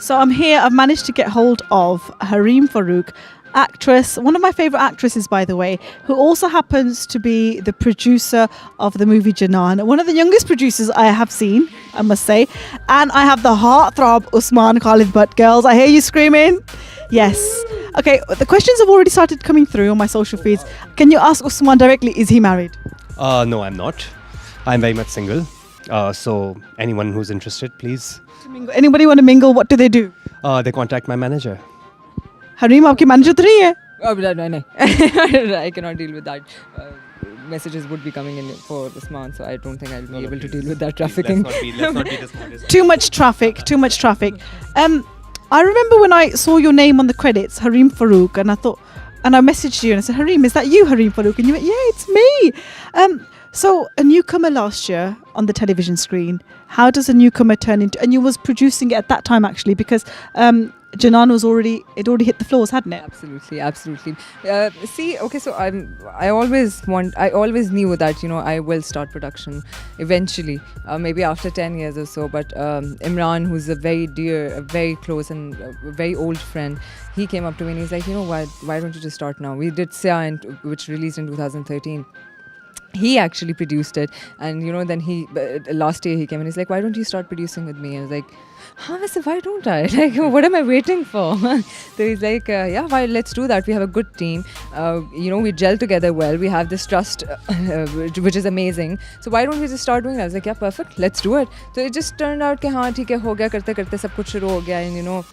So I'm here. I've managed to get hold of Hareem Farooq, actress, one of my favourite actresses, by the way, who also happens to be the producer of the movie Janan, one of the youngest producers I have seen, I must say. And I have the heartthrob Osman Khalid. But girls, I hear you screaming. Yes. Okay, the questions have already started coming through on my social feeds. Can you ask Osman directly, is he married? No, I'm not. I'm very much single. So anyone who's interested, please. Anybody want to mingle? What do they do? They contact my manager. Hareem, आपकी manager तो नहीं है? Oh, no. I cannot deal with that. Messages would be coming in for Usman, so I don't think I'll be able to deal with that trafficking. Let's not be this modest. Too much traffic. I remember when I saw your name on the credits, Hareem Farooq, and I messaged you and I said, Hareem, is that you, Hareem Farooq? And you went, yeah, it's me. So a newcomer last year on the television screen. How does a newcomer turn into? And you was producing it at that time actually, because Janan was already hit the floors, hadn't it? Absolutely. So I always knew that I will start production eventually, maybe after 10 years or so. But Imran, who's a very dear, a very close and a very old friend, he came up to me and he's like, why don't you just start now? We did Sia, which released in 2013. He actually produced it, and then last year he came and he's like, why don't you start producing with me? And I was like, why don't I? Like, what am I waiting for? So he's like, why, let's do that. We have a good team. We gel together well. We have this trust, which is amazing. So why don't we just start doing that? I was like, yeah, perfect. Let's do it. So it just turned out कि हाँ ठीक है हो गया करते सब कुछ शुरू हो गया, and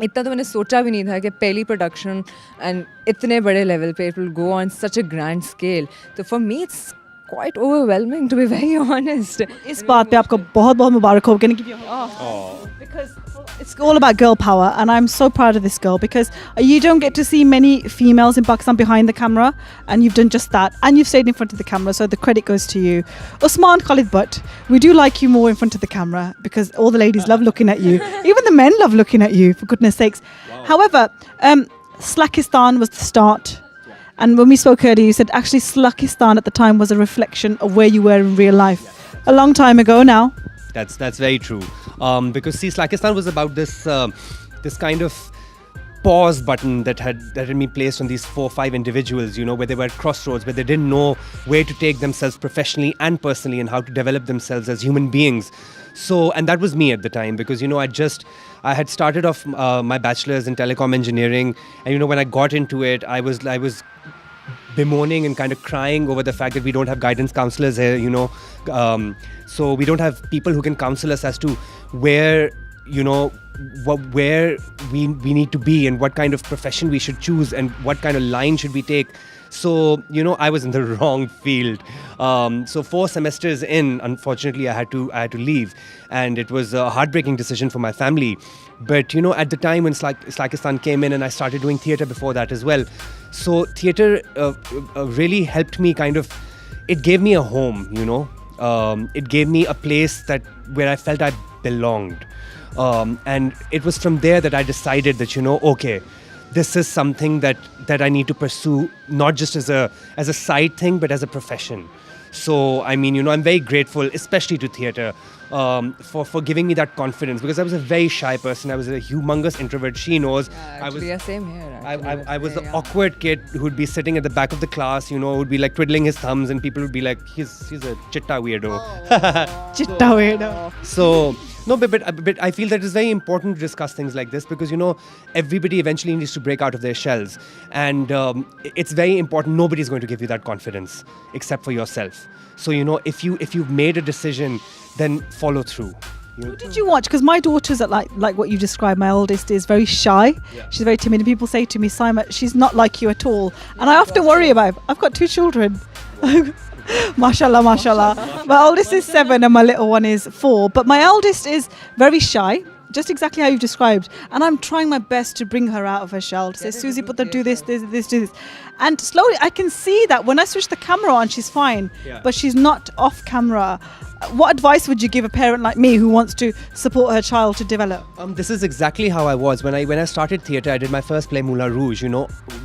इतना तो मैंने सोचा भी नहीं था कि पहली प्रोडक्शन एंड इतने बड़े लेवल पे it will go on such a grand scale. तो for me it's quite overwhelming, to be very honest. इस बात पे आपको बहुत बहुत मुबारक हो. Because it's all about girl power, and I'm so proud of this girl, because you don't get to see many females in Pakistan behind the camera, and you've done just that, and you've stayed in front of the camera, so the credit goes to you. Osman Khalid, but we do like you more in front of the camera, because all the ladies love looking at you. Even the men love looking at you, for goodness sakes. Wow. However, Slackistan was the start. And when we spoke earlier, you said actually Slackistan at the time was a reflection of where you were in real life. A long time ago now. That's very true. Because see, Slackistan was about this kind of pause button that had been placed on these 4 or 5 individuals, where they were at crossroads, where they didn't know where to take themselves professionally and personally, and how to develop themselves as human beings. So, and that was me at the time, because I had started off my bachelor's in telecom engineering, and when I got into it, I was bemoaning and kind of crying over the fact that we don't have guidance counselors here, so we don't have people who can counsel us as to where where we need to be, and what kind of profession we should choose, and what kind of line should we take. So, I was in the wrong field. So 4 semesters in, unfortunately, I had to leave. And it was a heartbreaking decision for my family. But, at the time when Slackistan came in, and I started doing theatre before that as well. So theatre really helped me it gave me a home, It gave me a place where I felt I belonged. And it was from there that I decided that, okay, this is something that I need to pursue, not just as a side thing, but as a profession. So, I'm very grateful, especially to theatre, for giving me that confidence, because I was a very shy person. I was a humongous introvert. She knows. Same here. I was the awkward kid who'd be sitting at the back of the class, would be like twiddling his thumbs, and people would be like, he's a chitta weirdo. Chitta weirdo. So... No, but I feel that it's very important to discuss things like this, because, everybody eventually needs to break out of their shells. And it's very important. Nobody's going to give you that confidence except for yourself. So, if you've made a decision, then follow through. Who did you watch? Because my daughter's like what you described. My oldest is very shy. Yeah. She's very timid. And people say to me, Saima, she's not like you at all. And I often worry about it. I've got 2 children. Mashallah. My oldest is 7 and my little one is 4. But my eldest is very shy, just exactly how you've described. And I'm trying my best to bring her out of her shell. To say, Susie, Putra, do this, do this. And slowly I can see that when I switch the camera on, she's fine. Yeah. But she's not off camera. What advice would you give a parent like me who wants to support her child to develop? This is exactly how I was. When I started theatre, I did my first play, Moulin Rouge.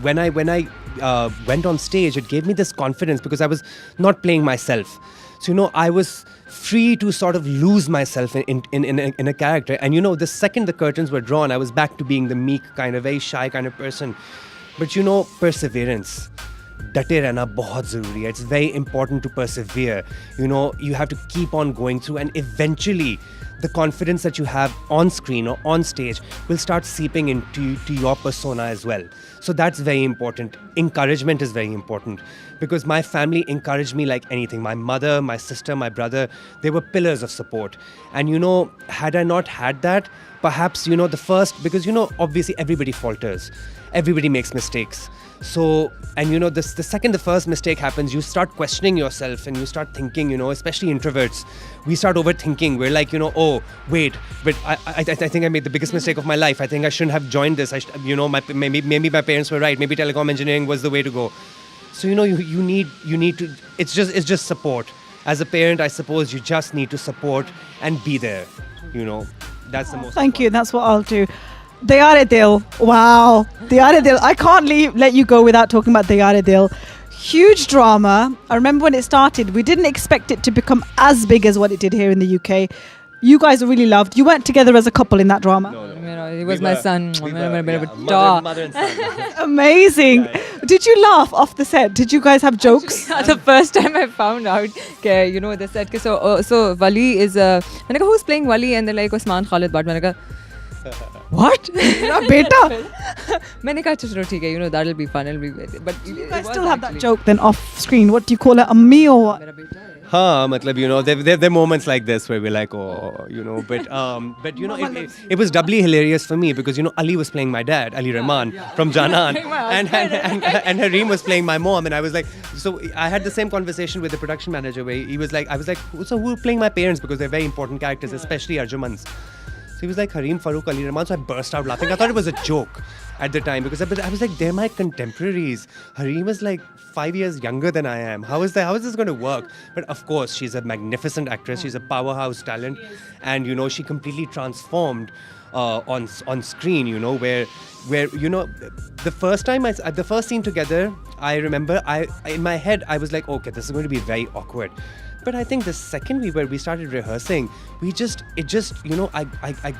When I went on stage, it gave me this confidence, because I was not playing myself. So, I was free to sort of lose myself in a character. And, the second the curtains were drawn, I was back to being the meek kind of, very shy kind of person. But, perseverance. डटे रहना बहुत ज़रूरी है. It's very important to persevere. You have to keep on going through, and eventually the confidence that you have on screen or on stage will start seeping into your persona as well. So that's very important. Encouragement is very important, because my family encouraged me like anything. My mother, my sister, my brother, they were pillars of support. And had I not had that, perhaps, the first, because, obviously everybody falters. Everybody makes mistakes. So, and the second the first mistake happens, you start questioning yourself and you start thinking, especially introverts, we start overthinking. We're like, oh, wait, but I think I made the biggest mistake of my life. I think I shouldn't have joined this. Maybe my parents were right. Maybe telecom engineering was the way to go. So, you need to, it's just support. As a parent, I suppose you just need to support and be there. That's the most. Thank you. That's what I'll do. Dayare Dil. Wow. Dayare Dil. I can't let you go without talking about Dayare Dil. Huge drama. I remember when it started, we didn't expect it to become as big as what it did here in the UK. You guys were really loved. You weren't together as a couple in that drama. No. He was my son. Mother and son. Amazing. Yeah. Did you laugh off the set? Did you guys have jokes? The first time I found out, they said, so Wali is, who's playing Wali? And they're like, Osman Khalid, but what? Beta. मैंने कहा चलो ठीक है, that'll be fun, it'll be. But you guys still have that joke then off screen. What do you call it? A me or what? There are moments like this where we're like, oh, but it was doubly hilarious for me because, Ali was playing my dad, Ali Rahman from Janan, and Hareem was playing my mom, and I was like, so I had the same conversation with the production manager where I was like, so who are playing my parents, because they're very important characters, especially Arjuman's. So he was like, Hareem Farooq, Ali Rahman. So I burst out laughing. I thought it was a joke at the time because I was like, they're my contemporaries. Hareem is like 5 years younger than I am. How is this going to work? But of course, she's a magnificent actress. She's a powerhouse talent. And, she completely transformed on screen, where the first scene together, I remember in my head, I was like, okay, this is going to be very awkward. But I think the second we started rehearsing, I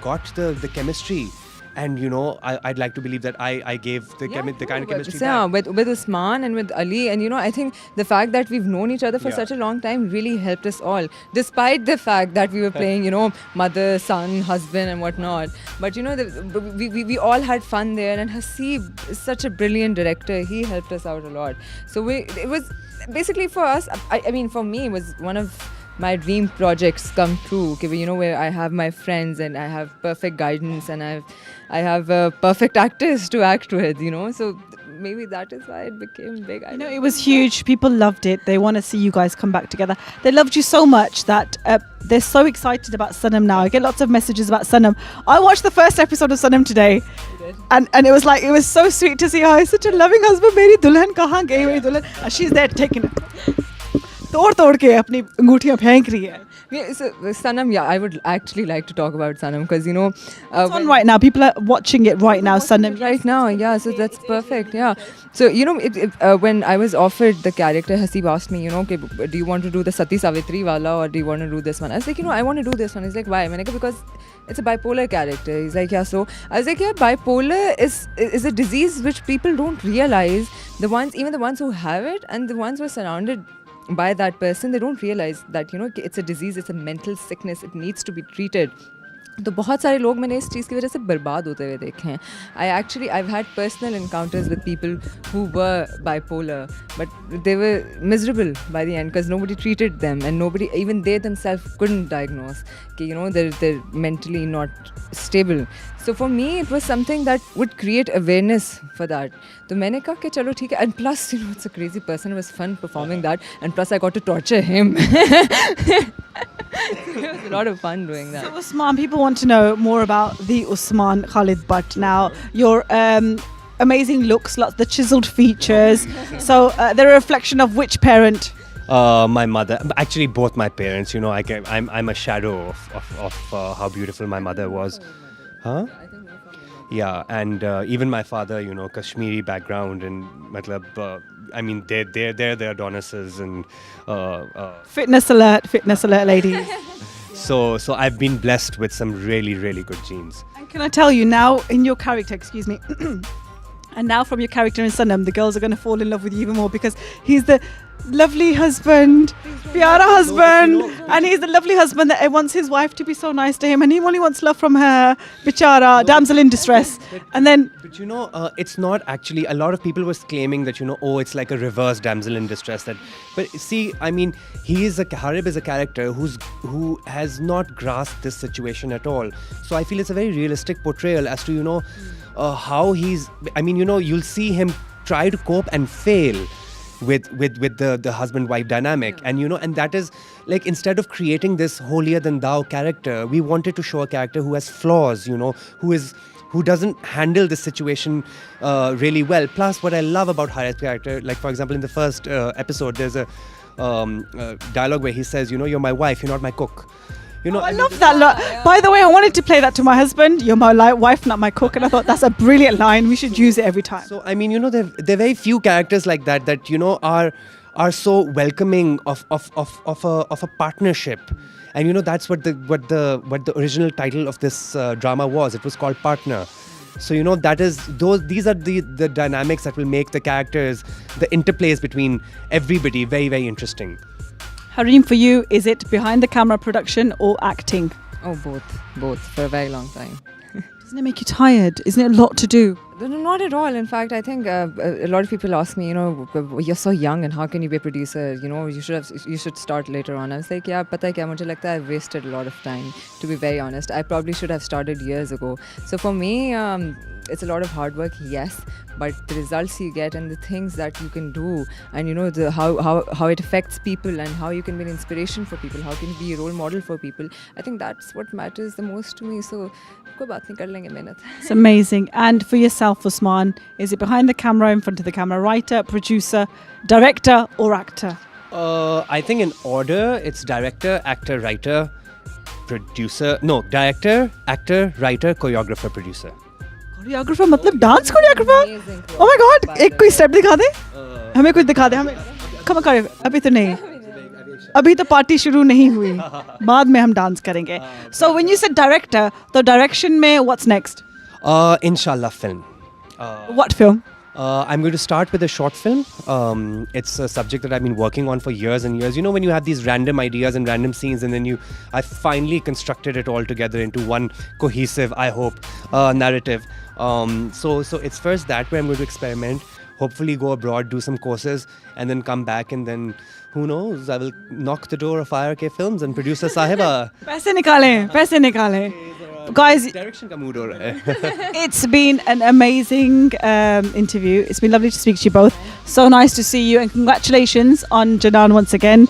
got the chemistry, and I'd like to believe that I gave the kind of chemistry. Yeah, with Usman and with Ali, and I think the fact that we've known each other for such a long time really helped us all, despite the fact that we were playing, mother, son, husband, and whatnot. But we all had fun there, and Haseeb is such a brilliant director. He helped us out a lot. So it was. Basically for us, I mean for me, it was one of my dream projects come true. Where I have my friends and I have perfect guidance and I have perfect actors to act with. So maybe that is why it became big. It was huge. People loved it. They want to see you guys come back together. They loved you so much that they're so excited about Sanam now. I get lots of messages about Sanam. I watched the first episode of Sanam today. And it was so sweet to see her. He's such a loving husband. Meri dulhan kahan gayi meri dulhan? And she's there taking it. Tod ke apni angoothiyan phenk rahi hai. Yeah, so Sanam, I would actually like to talk about Sanam because it's on right now. People are watching it right now. Sanam right now, yeah. So that's perfect. Yeah. So when I was offered the character, Haseeb asked me, do you want to do the Sati Savitri wala or do you want to do this one? I was like, I want to do this one. He's like, why? I mean, because it's a bipolar character. He's like, yeah. So I was like, yeah, bipolar is a disease which people don't realize. Even the ones who have it and the ones who are surrounded by that person, they don't realize that it's a disease, it's a mental sickness, it needs to be treated. तो बहुत सारे लोग मैंने इस चीज़ की वजह से बर्बाद होते हुए देखे हैं. I've had personal encounters with people who were bipolar, but they were miserable by the end because nobody treated them and nobody, even they themselves couldn't diagnose that they're mentally not stable. So for me, it was something that would create awareness for that. So मैंने कहा कि चलो ठीक है, and plus it's a crazy person. It was fun performing that, and plus I got to torture him. It was a lot of fun doing that. So Osman, people want to know more about the Osman Khalid butt now. Your amazing looks, the chiseled features. So they're a reflection of which parent? My mother. Actually, both my parents. I'm a shadow of how beautiful my mother was. Huh? Yeah, and even my father, you know, Kashmiri background, and matlab, I mean, they're the Adonises, and Fitness alert, ladies. so I've been blessed with some really, really good genes. And can I tell you now, in your character, excuse me, and now from your character in Sanam, the girls are going to fall in love with you even more because he's the lovely husband, pyara husband, and he's the lovely husband that wants his wife to be so nice to him, and he only wants love from her, bichara, damsel in distress. And then, But you know, it's not actually. A lot of people was claiming that, you know, oh, it's like a reverse damsel in distress. But see, I mean, Harib is a character who has not grasped this situation at all. So I feel it's a very realistic portrayal as to, you know, how he's. I mean, you know, you'll see him try to cope and fail with the husband-wife dynamic, and you know, and that is like, instead of creating this holier than thou character, we wanted to show a character who has flaws, you know, who doesn't handle this situation really well. Plus, what I love about Harith's character, like for example in the first episode, there's a dialogue where he says, you know, you're my wife, you're not my cook. You know, I love that. By the way, I wanted to play that to my husband. You're my wife, not my cook. And I thought that's a brilliant line. We should use it every time. So I mean, you know, there are very few characters like that you know are so welcoming of a partnership, and you know, that's what the original title of this drama was. It was called Partner. So you know, these are the dynamics that will make the characters, the interplays between everybody, very, very interesting. Hareem, for you, is it behind the camera production or acting? Oh, both for a very long time. Doesn't it make you tired? Isn't it a lot to do? No, not at all. In fact, I think a lot of people ask me, you know, you're so young and how can you be a producer? You know, you should start later on. I was like, yeah, pata kya, mujhe lagta I've wasted a lot of time, to be very honest. I probably should have started years ago. So for me, it's a lot of hard work, yes, but the results you get and the things that you can do, and you know, how it affects people, and how you can be an inspiration for people, how can you be a role model for people, I think that's what matters the most to me. So koi baat nahi, kar lenge mehnat. It's amazing. And for yourself, Osman, is it behind the camera, in front of the camera, writer, producer, director or actor? I think in order, it's director, actor, writer, producer. No, director, actor, writer, choreographer, producer. Choreographer मतलब dance choreographer? Oh my God, एक कोई step दिखा दे, हमें कुछ दिखा दे, हमें कम कर, अभी तो नहीं, अभी तो पार्टी शुरू नहीं हुई, बाद में हम डांस करेंगे. So when you said director, तो direction में what's next? Inshallah film. What film? I'm going to start with a short film. It's a subject that I've been working on for years and years. You know, when you have these random ideas and random scenes, and then I finally constructed it all together into one cohesive, I hope, narrative. So it's first that way I'm going to experiment. Hopefully go abroad, do some courses, and then come back, and then who knows, I will knock the door of IRK Films and produce a sahiba. पैसे निकालें. Guys, Direction ka mood ho raha hai. it's been an amazing interview. It's been lovely to speak to you both. So nice to see you, and congratulations on Janan once again.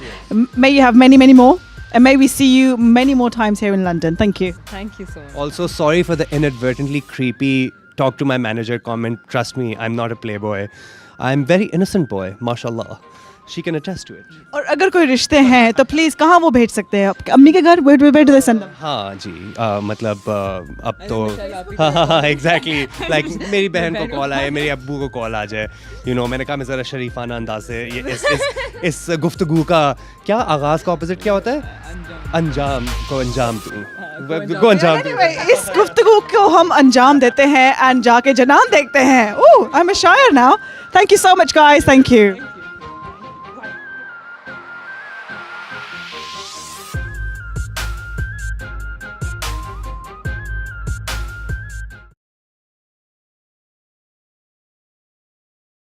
May you have many, many more, and may we see you many more times here in London. Thank you. Thank you so much. Also, sorry for the inadvertently creepy talk to my manager comment. Trust me, I'm not a playboy. I'm very innocent boy, mashallah. She can attest to it. और अगर कोई रिश्ते हैं तो please कहाँ वो भेज सकते हैं? अम्मी के घर? Where do they send them? हाँ जी, मतलब अब तो हाँ एग्जैक्टली, लाइक मेरी बहन को कॉल आए, मेरे अब्बू को कॉल आ जाए, यू नो, मैंने कहा मैं ज़रा शरीफाना अंदाज से ये इस गुफ्तगू का क्या आगाज़ का ऑपोजिट क्या होता है? अंजाम को अंजाम दूँ, को अंजाम दूँ. इस गुफ्तगू को हम अंजाम देते हैं and जाके जनान देखते हैं. Oh, I'm a शायर now. Thank you so much, guys. Thank you.